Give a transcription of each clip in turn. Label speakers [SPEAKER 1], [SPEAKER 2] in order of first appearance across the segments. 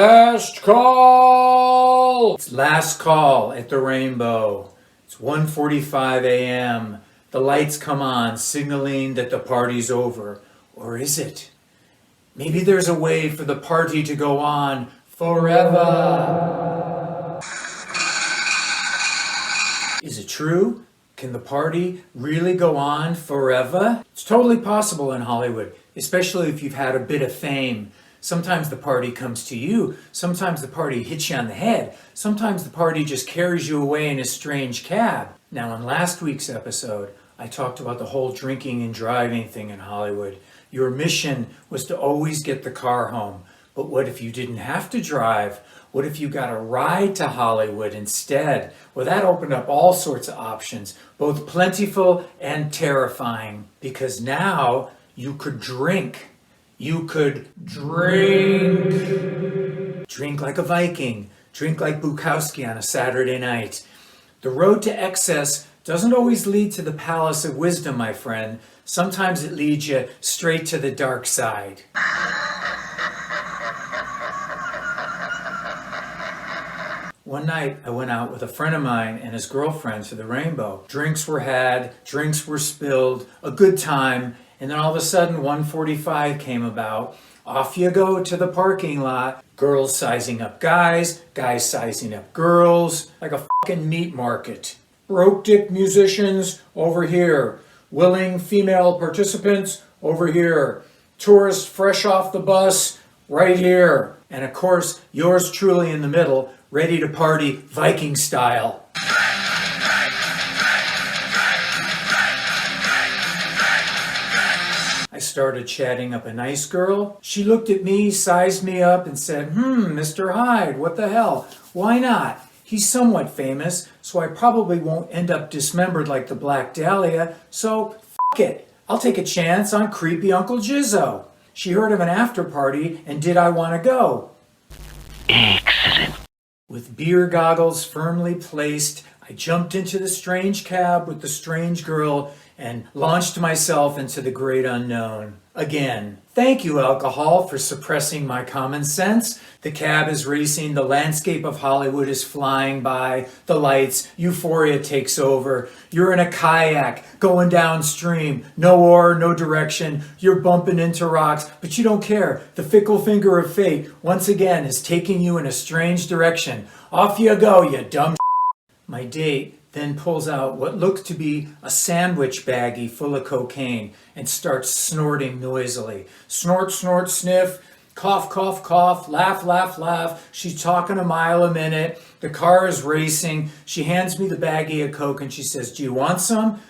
[SPEAKER 1] Last call! It's last call at the Rainbow. It's 1:45 a.m. The lights come on, signaling that the party's over. Or is it? Maybe there's a way for the party to go on forever. Is it true? Can the party really go on forever? It's totally possible in Hollywood, especially if you've had a bit of fame. Sometimes the party comes to you. Sometimes the party hits you on the head. Sometimes the party just carries you away in a strange cab. Now, in last week's episode, I talked about the whole drinking and driving thing in Hollywood. Your mission was to always get the car home. But what if you didn't have to drive? What if you got a ride to Hollywood instead? Well, that opened up all sorts of options, both plentiful and terrifying, because now you could drink. You could drink. Drink like a Viking. Drink like Bukowski on a Saturday night. The road to excess doesn't always lead to the palace of wisdom, my friend. Sometimes it leads you straight to the dark side. One night, I went out with a friend of mine and his girlfriend to the Rainbow. Drinks were had, drinks were spilled, a good time, and then all of a sudden 1:45 came about. Off you go to the parking lot. Girls sizing up guys, guys sizing up girls, like a fucking meat market. Broke dick musicians over here. Willing female participants over here. Tourists fresh off the bus right here. And of course, yours truly in the middle, ready to party Viking style. I started chatting up a nice girl. She looked at me, sized me up, and said, Mr. Hyde, what the hell? Why not? He's somewhat famous, so I probably won't end up dismembered like the Black Dahlia, so f*** it. I'll take a chance on creepy Uncle Jizzo. She heard of an after party, and did I want to go? Excellent. With beer goggles firmly placed, I jumped into the strange cab with the strange girl and launched myself into the great unknown. Again, thank you, alcohol, for suppressing my common sense. The cab is racing, the landscape of Hollywood is flying by, the lights, euphoria takes over. You're in a kayak, going downstream, no oar, no direction, you're bumping into rocks, but you don't care. The fickle finger of fate, once again, is taking you in a strange direction. Off you go, you dumb My date then pulls out what looked to be a sandwich baggie full of cocaine and starts snorting noisily. Snort, snort, sniff, cough, cough, cough, laugh, laugh, laugh. She's talking a mile a minute. The car is racing. She hands me the baggie of coke and she says, do you want some?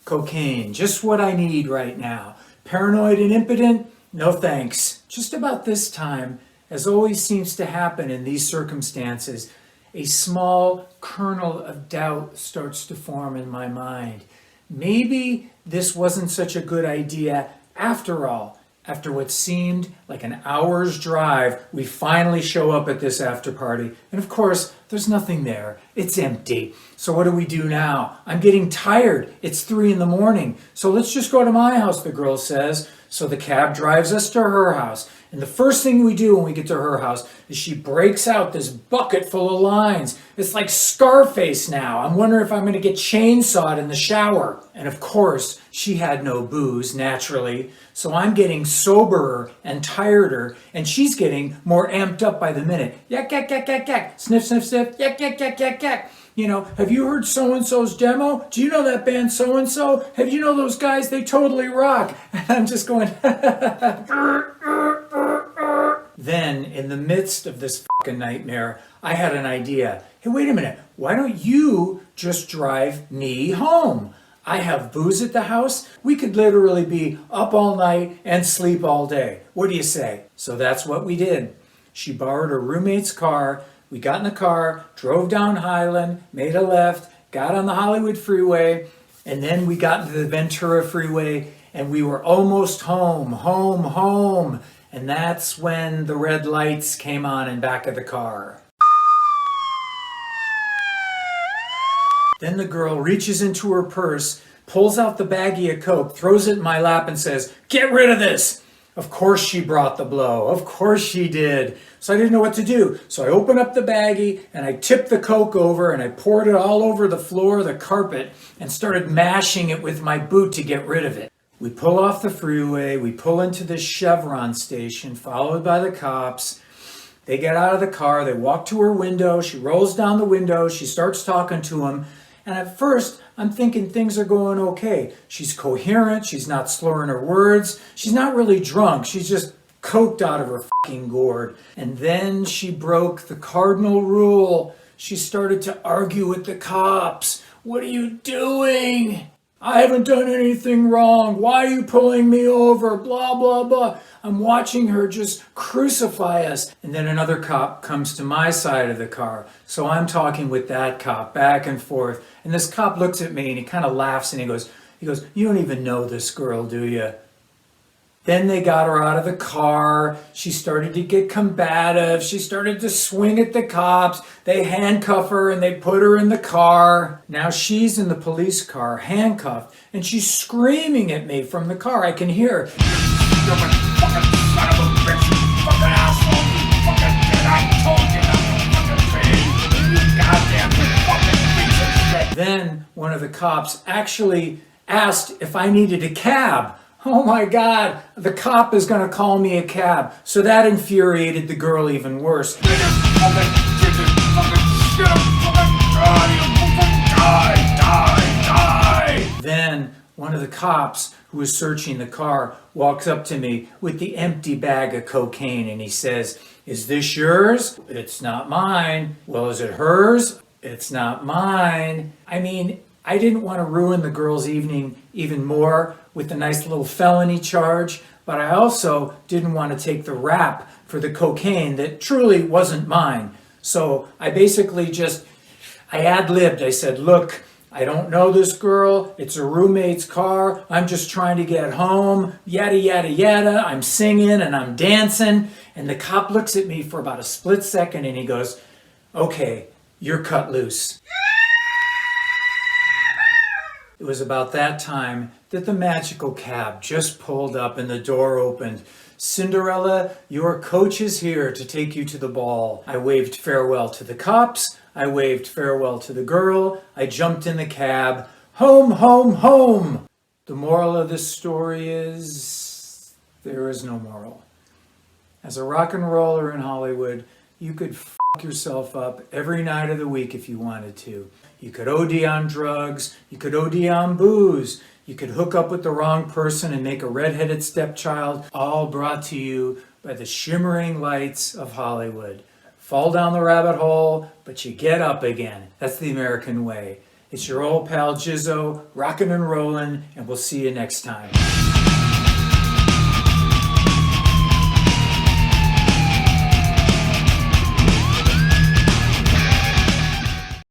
[SPEAKER 1] Cocaine, just what I need right now. Paranoid and impotent? No thanks. Just about this time, as always seems to happen in these circumstances, a small kernel of doubt starts to form in my mind. Maybe this wasn't such a good idea after all. After what seemed like an hour's drive, we finally show up at this after party. And of course, there's nothing there. It's empty. So what do we do now? I'm getting tired. It's 3 a.m. So let's just go to my house, the girl says. So the cab drives us to her house. And the first thing we do when we get to her house is she breaks out this bucket full of lines. It's like Scarface now. I'm wondering if I'm going to get chainsawed in the shower. And of course, she had no booze, naturally. So I'm getting soberer and tireder, and she's getting more amped up by the minute. Yak, yak, yak, yak, yak. Sniff, sniff, sniff. Yak, yak, yak, yak, yak. You know, have you heard so-and-so's demo? Do you know that band so-and-so? Have you know those guys? They totally rock. And I'm just going... Then, in the midst of this fucking nightmare, I had an idea. Hey, wait a minute. Why don't you just drive me home? I have booze at the house. We could literally be up all night and sleep all day. What do you say? So that's what we did. She borrowed her roommate's car. We got in the car, drove down Highland, made a left, got on the Hollywood freeway, and then we got into the Ventura freeway, and we were almost home, home, home. And that's when the red lights came on in back of the car. Then the girl reaches into her purse, pulls out the baggie of coke, throws it in my lap and says, get rid of this. Of course she brought the blow. Of course she did. So I didn't know what to do. So I opened up the baggie and I tipped the Coke over and I poured it all over the floor, the carpet, and started mashing it with my boot to get rid of it. We pull off the freeway. We pull into this Chevron station, followed by the cops. They get out of the car. They walk to her window. She rolls down the window. She starts talking to him. And at first, I'm thinking things are going okay. She's coherent. She's not slurring her words. She's not really drunk. She's just coked out of her fucking gourd. And then she broke the cardinal rule. She started to argue with the cops. What are you doing? I haven't done anything wrong. Why are you pulling me over? Blah, blah, blah. I'm watching her just crucify us. And then another cop comes to my side of the car. So I'm talking with that cop back and forth. And this cop looks at me and he kind of laughs and he goes, you don't even know this girl, do you? Then they got her out of the car. She started to get combative. She started to swing at the cops. They handcuff her and they put her in the car. Now she's in the police car, handcuffed, and she's screaming at me from the car. I can hear her. Stupid fucking son of a bitch, you fucking asshole, you fucking kid, I told you not to fucking pay, you goddamn fucking piece of shit. Then one of the cops actually asked if I needed a cab. Oh my God, the cop is going to call me a cab. So that infuriated the girl even worse. Then one of the cops who was searching the car walks up to me with the empty bag of cocaine and he says, "Is this yours?" "It's not mine." "Well, is it hers?" "It's not mine." I mean, I didn't want to ruin the girl's evening even more with a nice little felony charge, but I also didn't want to take the rap for the cocaine that truly wasn't mine. So I basically I ad-libbed. I said, "Look, I don't know this girl. It's a roommate's car. I'm just trying to get home. Yada, yada, yada." I'm singing and I'm dancing. And the cop looks at me for about a split second and he goes, "Okay, you're cut loose." It was about that time that the magical cab just pulled up and the door opened. "Cinderella, your coach is here to take you to the ball." I waved farewell to the cops. I waved farewell to the girl. I jumped in the cab. Home, home, home. The moral of this story is there is no moral. As a rock and roller in Hollywood, you could fuck yourself up every night of the week if you wanted to. You could OD on drugs. You could OD on booze. You could hook up with the wrong person and make a redheaded stepchild, all brought to you by the shimmering lights of Hollywood. Fall down the rabbit hole, but you get up again. That's the American way. It's your old pal Jizzo, rockin' and rollin', and we'll see you next time.